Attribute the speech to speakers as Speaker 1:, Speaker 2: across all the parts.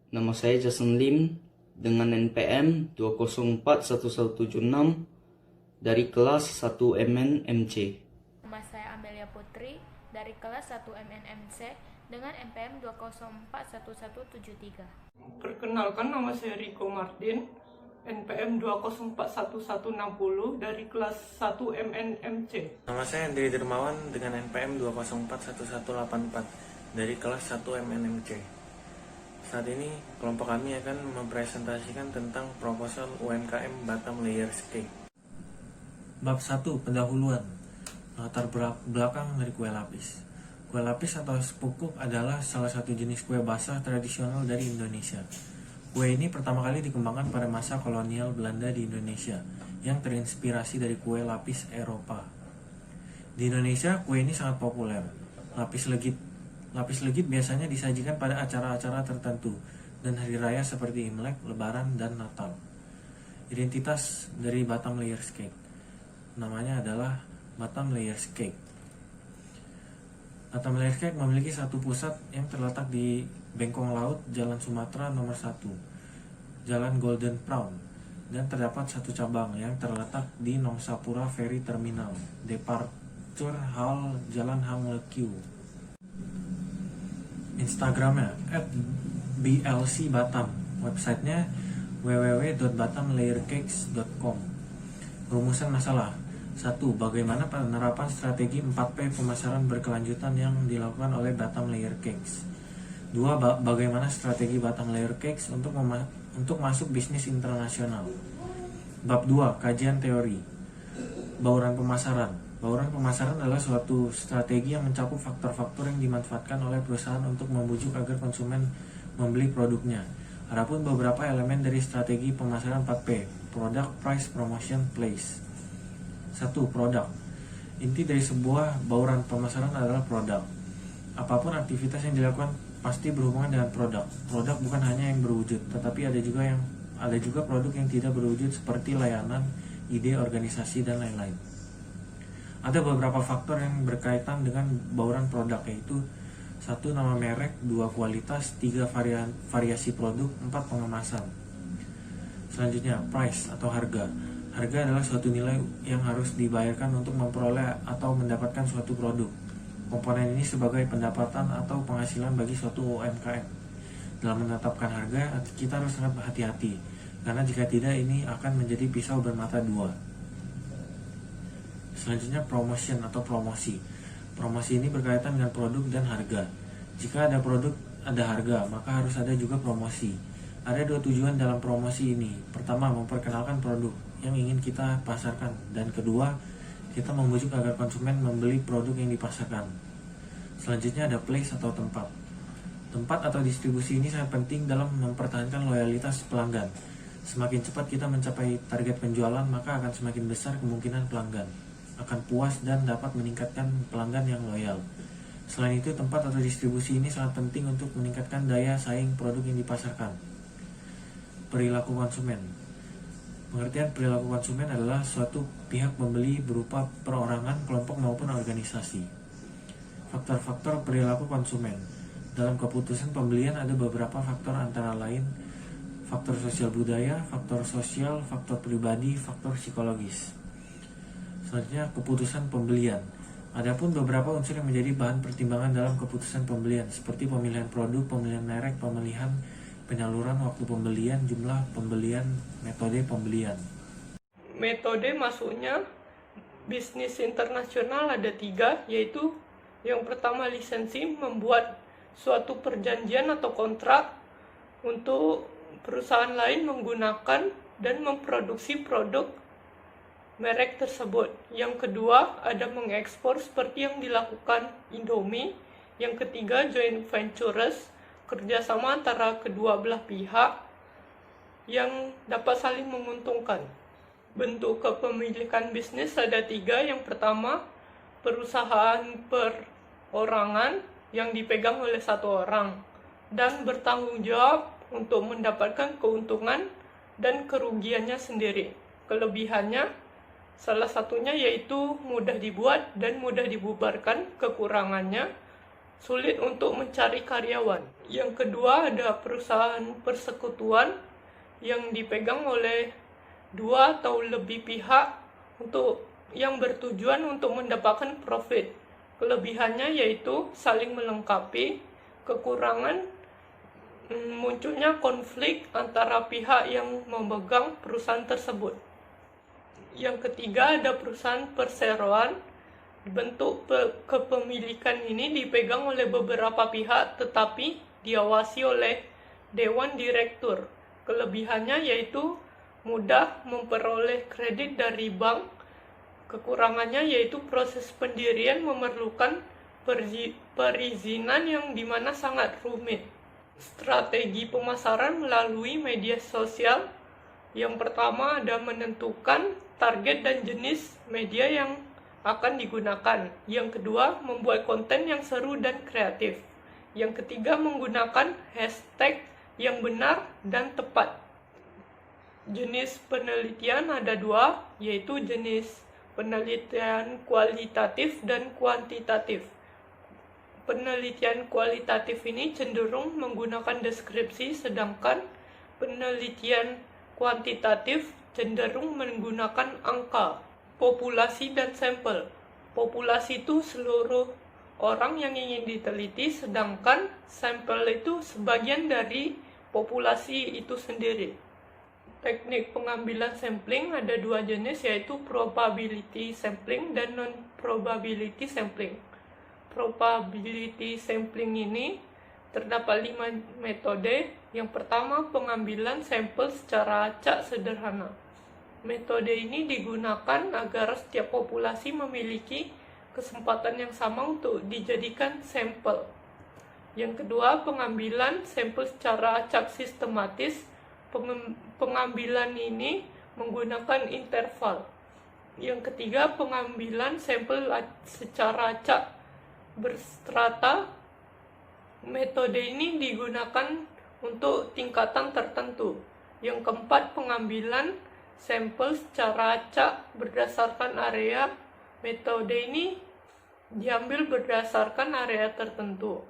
Speaker 1: Nama saya Jason Lim dengan NPM 2041176 dari kelas 1 MNMC.
Speaker 2: Nama saya Amelia Putri dari kelas 1 MNMC dengan NPM 2041173.
Speaker 3: Perkenalkan, nama saya Rico Martin, NPM 2041160 dari kelas 1 MNMC.
Speaker 4: Nama saya Andri Dermawan dengan NPM 2041184 dari kelas 1 MNMC. Saat ini kelompok kami akan mempresentasikan tentang proposal UMKM Batam Layers Cake. Bab 1, pendahuluan. Latar belakang dari kue lapis. Kue lapis atau sepukuk adalah salah satu jenis kue basah tradisional dari Indonesia. Kue ini pertama kali dikembangkan pada masa kolonial Belanda di Indonesia, yang terinspirasi dari kue lapis Eropa. Di Indonesia, kue ini sangat populer. Lapis legit biasanya disajikan pada acara-acara tertentu dan hari raya seperti Imlek, Lebaran, dan Natal. Identitas dari Batam Layers Cake. Namanya adalah Batam Layers Cake. Batam Layers Cake memiliki satu pusat yang terletak di Bengkong Laut, Jalan Sumatera nomor 1, Jalan Golden Prawn, dan terdapat satu cabang yang terletak di Nongsapura Ferry Terminal, Departure Hall, Jalan Hang Lekyu. Instagramnya @blc Batam, websitenya www.batamlayercakes.com. Rumusan masalah. 1. Bagaimana penerapan strategi 4P pemasaran berkelanjutan yang dilakukan oleh Batam Layer Cakes? 2. Bagaimana strategi Batam Layer Cakes untuk masuk bisnis internasional? Bab 2. Kajian teori. Bauran pemasaran. Bauran pemasaran adalah suatu strategi yang mencakup faktor-faktor yang dimanfaatkan oleh perusahaan untuk membujuk agar konsumen membeli produknya. Adapun beberapa elemen dari strategi pemasaran 4P, Product, Price, Promotion, Place. 1. Produk. Inti dari sebuah bauran pemasaran adalah produk. Apapun aktivitas yang dilakukan pasti berhubungan dengan produk. Produk bukan hanya yang berwujud, tetapi ada juga produk yang tidak berwujud seperti layanan, ide, organisasi, dan lain-lain. Ada beberapa faktor yang berkaitan dengan bauran produk, yaitu 1. Nama merek, 2. Kualitas, 3. Variasi produk, 4. Pengemasan. Selanjutnya, price atau harga. Harga adalah suatu nilai yang harus dibayarkan untuk memperoleh atau mendapatkan suatu produk. Komponen ini sebagai pendapatan atau penghasilan bagi suatu UMKM. Dalam menetapkan harga, kita harus sangat hati-hati, karena jika tidak ini akan menjadi pisau bermata dua. Selanjutnya, promotion atau promosi. Promosi ini berkaitan dengan produk dan harga. Jika ada produk, ada harga, maka harus ada juga promosi. Ada dua tujuan dalam promosi ini. Pertama, memperkenalkan produk yang ingin kita pasarkan, dan kedua, kita membujuk agar konsumen membeli produk yang dipasarkan. Selanjutnya ada place atau tempat. Tempat atau distribusi ini sangat penting dalam mempertahankan loyalitas pelanggan. Semakin cepat kita mencapai target penjualan, maka akan semakin besar kemungkinan pelanggan akan puas dan dapat meningkatkan pelanggan yang loyal. Selain itu, tempat atau distribusi ini sangat penting untuk meningkatkan daya saing produk yang dipasarkan. Perilaku konsumen. Pengertian perilaku konsumen adalah suatu pihak pembeli berupa perorangan, kelompok maupun organisasi. Faktor-faktor perilaku konsumen. Dalam keputusan pembelian ada beberapa faktor, antara lain faktor sosial budaya, faktor sosial, faktor pribadi, faktor psikologis. Selanjutnya, keputusan pembelian. Adapun beberapa unsur yang menjadi bahan pertimbangan dalam keputusan pembelian, seperti pemilihan produk, pemilihan merek, pemilihan penyaluran, waktu pembelian, jumlah pembelian, metode pembelian.
Speaker 3: Metode masuknya bisnis internasional ada 3, yaitu yang pertama lisensi, membuat suatu perjanjian atau kontrak untuk perusahaan lain menggunakan dan memproduksi produk merek tersebut. Yang kedua ada mengekspor seperti yang dilakukan Indomie. Yang ketiga joint ventures, kerjasama antara kedua belah pihak yang dapat saling menguntungkan. Bentuk kepemilikan bisnis ada 3. Yang pertama, perusahaan perorangan yang dipegang oleh satu orang dan bertanggung jawab untuk mendapatkan keuntungan dan kerugiannya sendiri. Kelebihannya salah satunya yaitu mudah dibuat dan mudah dibubarkan. Kekurangannya sulit untuk mencari karyawan. Yang kedua ada perusahaan persekutuan yang dipegang oleh dua atau lebih pihak yang bertujuan untuk mendapatkan profit. Kelebihannya yaitu saling melengkapi, kekurangan munculnya konflik antara pihak yang memegang perusahaan tersebut. Yang ketiga ada perusahaan perseroan. Bentuk kepemilikan ini dipegang oleh beberapa pihak tetapi diawasi oleh dewan direktur. Kelebihannya yaitu mudah memperoleh kredit dari bank. Kekurangannya yaitu proses pendirian memerlukan perizinan yang dimana sangat rumit. Strategi pemasaran melalui media sosial. Yang pertama ada menentukan target dan jenis media yang akan digunakan. Yang kedua, membuat konten yang seru dan kreatif. Yang ketiga, menggunakan hashtag yang benar dan tepat. Jenis penelitian ada dua, yaitu jenis penelitian kualitatif dan kuantitatif. Penelitian kualitatif ini cenderung menggunakan deskripsi, sedangkan penelitian kuantitatif cenderung menggunakan angka. Populasi dan sampel. Populasi itu seluruh orang yang ingin diteliti, sedangkan sampel itu sebagian dari populasi itu sendiri. Teknik pengambilan sampling ada dua jenis, yaitu probability sampling dan non-probability sampling. Probability sampling ini terdapat 5 metode. Yang pertama, pengambilan sampel secara acak sederhana. Metode ini digunakan agar setiap populasi memiliki kesempatan yang sama untuk dijadikan sampel. Yang kedua, pengambilan sampel secara acak sistematis. Pengambilan ini menggunakan interval. Yang ketiga, pengambilan sampel secara acak berstrata. Metode ini digunakan untuk tingkatan tertentu. Yang keempat, pengambilan sampel secara acak berdasarkan area. Metode ini diambil berdasarkan area tertentu.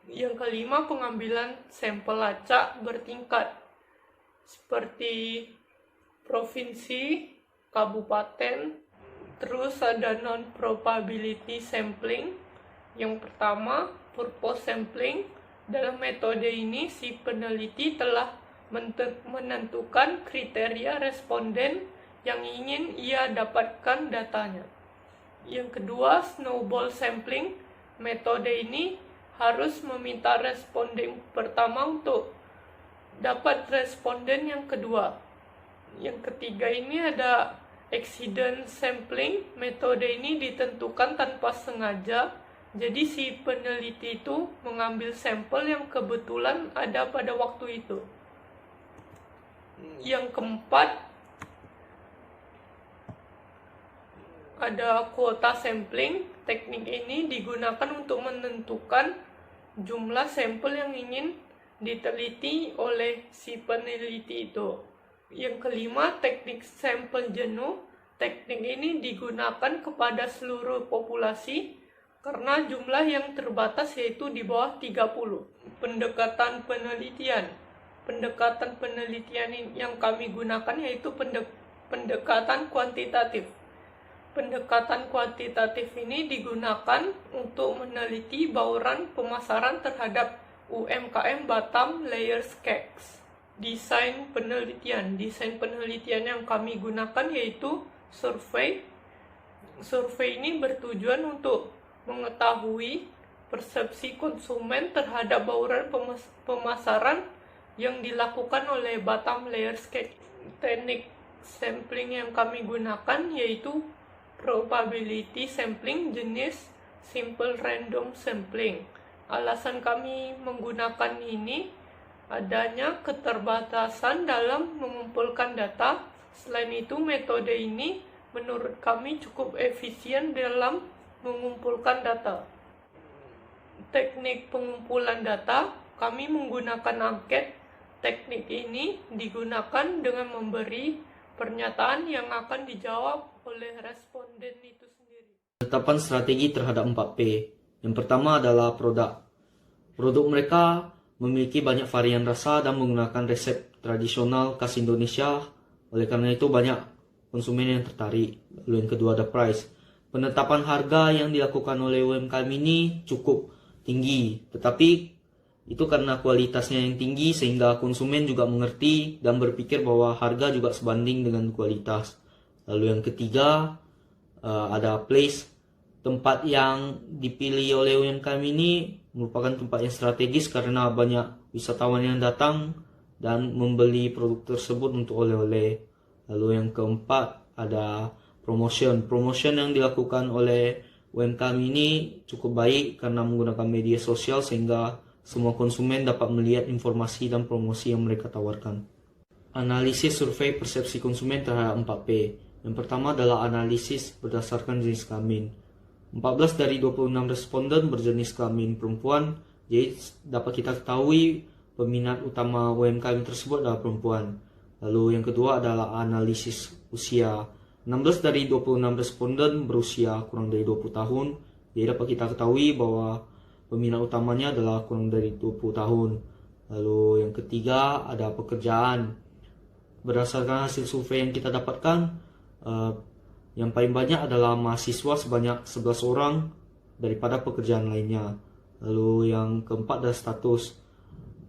Speaker 3: Yang kelima, pengambilan sampel acak bertingkat seperti provinsi, kabupaten. Terus ada non-probability sampling. Yang pertama, purpose sampling. Dalam metode ini, si peneliti telah menentukan kriteria responden yang ingin ia dapatkan datanya. Yang kedua, snowball sampling. Metode ini harus meminta responden pertama untuk dapat responden yang kedua. Yang ketiga ini ada accident sampling. Metode ini ditentukan tanpa sengaja. Jadi si peneliti itu mengambil sampel yang kebetulan ada pada waktu itu. Yang keempat, ada kuota sampling. Teknik ini digunakan untuk menentukan jumlah sampel yang ingin diteliti oleh si peneliti itu. Yang kelima, teknik sampel jenuh. Teknik ini digunakan kepada seluruh populasi karena jumlah yang terbatas yaitu di bawah 30. Pendekatan penelitian. Pendekatan penelitian yang kami gunakan yaitu pendekatan kuantitatif. Pendekatan kuantitatif ini digunakan untuk meneliti bauran pemasaran terhadap UMKM Batam Layers Cakes. Desain penelitian. Desain penelitian yang kami gunakan yaitu survei. Survei ini bertujuan untuk mengetahui persepsi konsumen terhadap bauran pemasaran yang dilakukan oleh Batam Layers Cake. Teknik sampling yang kami gunakan yaitu probability sampling jenis simple random sampling. Alasan kami menggunakan ini adanya keterbatasan dalam mengumpulkan data. Selain itu, metode ini menurut kami cukup efisien dalam mengumpulkan data. Teknik pengumpulan data, kami menggunakan angket. Teknik ini digunakan dengan memberi pernyataan yang akan dijawab oleh responden itu sendiri.
Speaker 1: Penetapan strategi terhadap 4P. Yang pertama adalah produk. Produk mereka memiliki banyak varian rasa dan menggunakan resep tradisional khas Indonesia. Oleh karena itu banyak konsumen yang tertarik. Lalu yang kedua ada price. Penetapan harga yang dilakukan oleh UMKM ini cukup tinggi, tetapi itu karena kualitasnya yang tinggi sehingga konsumen juga mengerti dan berpikir bahwa harga juga sebanding dengan kualitas. Lalu yang ketiga ada place. Tempat yang dipilih oleh UMKM ini merupakan tempat yang strategis karena banyak wisatawan yang datang dan membeli produk tersebut untuk oleh-oleh. Lalu yang keempat ada promotion. Promotion yang dilakukan oleh UMKM ini cukup baik karena menggunakan media sosial sehingga semua konsumen dapat melihat informasi dan promosi yang mereka tawarkan. Analisis survei persepsi konsumen terhadap 4P. Yang pertama adalah analisis berdasarkan jenis kelamin. 14 dari 26 responden berjenis kelamin perempuan, jadi dapat kita ketahui peminat utama UMKM tersebut adalah perempuan. Lalu yang kedua adalah analisis usia. 16 dari 26 responden berusia kurang dari 20 tahun, jadi dapat kita ketahui bahwa peminat utamanya adalah kurang dari 20 tahun. Lalu yang ketiga ada pekerjaan. Berdasarkan hasil survei yang kita dapatkan, yang paling banyak adalah mahasiswa sebanyak 11 orang daripada pekerjaan lainnya. Lalu yang keempat adalah status.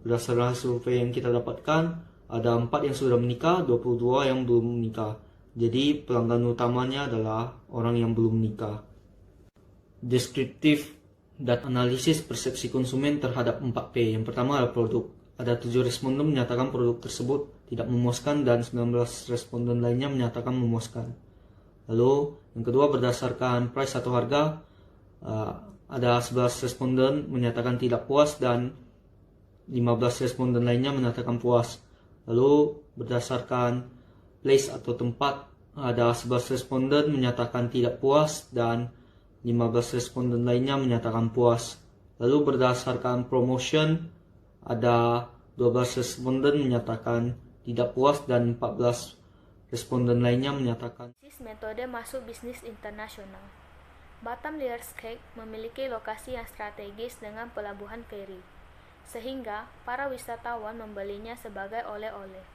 Speaker 1: Berdasarkan survei yang kita dapatkan, ada 4 yang sudah menikah, 22 yang belum menikah. Jadi pelanggan utamanya adalah orang yang belum menikah. Deskriptif dan analisis persepsi konsumen terhadap 4P. Yang pertama adalah produk. Ada 7 responden menyatakan produk tersebut tidak memuaskan dan 19 responden lainnya menyatakan memuaskan. Lalu yang kedua berdasarkan price atau harga, ada 11 responden menyatakan tidak puas dan 15 responden lainnya menyatakan puas. Lalu berdasarkan place atau tempat, ada 11 responden menyatakan tidak puas dan 15 responden lainnya menyatakan puas. Lalu berdasarkan promotion, ada 12 responden menyatakan tidak puas dan 14 responden lainnya menyatakan.
Speaker 2: Metode masuk bisnis internasional. Batam Liars Cake memiliki lokasi yang strategis dengan pelabuhan feri, sehingga para wisatawan membelinya sebagai oleh-oleh.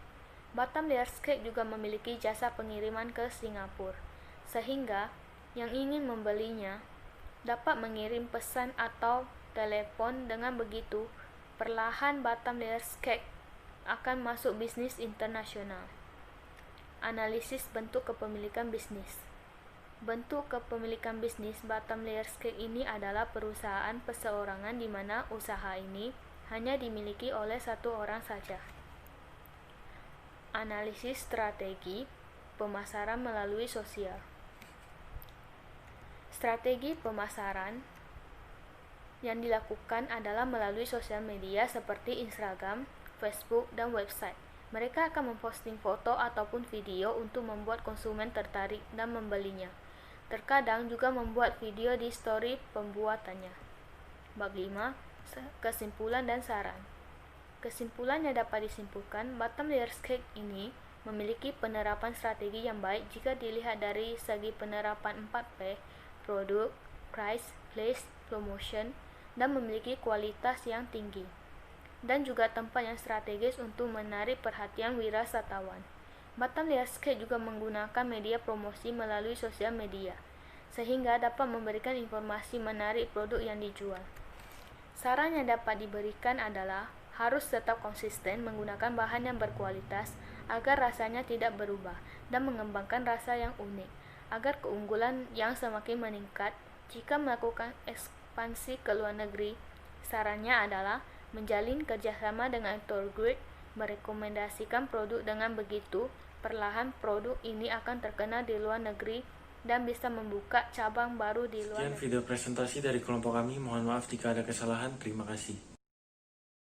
Speaker 2: Batam Liars Cake juga memiliki jasa pengiriman ke Singapura, sehingga yang ingin membelinya dapat mengirim pesan atau telepon. Dengan begitu, perlahan Batam Liars Cake akan masuk bisnis internasional. Analisis bentuk kepemilikan bisnis. Bentuk kepemilikan bisnis Batam Liars Cake ini adalah perusahaan perseorangan di mana usaha ini hanya dimiliki oleh satu orang saja. Analisis strategi pemasaran melalui sosial. Strategi pemasaran yang dilakukan adalah melalui sosial media seperti Instagram, Facebook, dan website. Mereka akan memposting foto ataupun video untuk membuat konsumen tertarik dan membelinya. Terkadang juga membuat video di story pembuatannya. Bab 5. Kesimpulan dan saran. Kesimpulannya dapat disimpulkan, Batam Liars Cake ini memiliki penerapan strategi yang baik jika dilihat dari segi penerapan 4P, produk, price, place, promotion, dan memiliki kualitas yang tinggi. Dan juga tempat yang strategis untuk menarik perhatian wisatawan. Batam Liars Cake juga menggunakan media promosi melalui sosial media, sehingga dapat memberikan informasi menarik produk yang dijual. Saran yang dapat diberikan adalah harus tetap konsisten menggunakan bahan yang berkualitas agar rasanya tidak berubah dan mengembangkan rasa yang unik, agar keunggulan yang semakin meningkat jika melakukan ekspansi ke luar negeri. Sarannya adalah menjalin kerjasama dengan tour guide, merekomendasikan produk. Dengan begitu, perlahan produk ini akan terkenal di luar negeri dan bisa membuka cabang baru di luar negeri.
Speaker 4: Sekian video presentasi dari kelompok kami. Mohon maaf jika ada kesalahan. Terima kasih.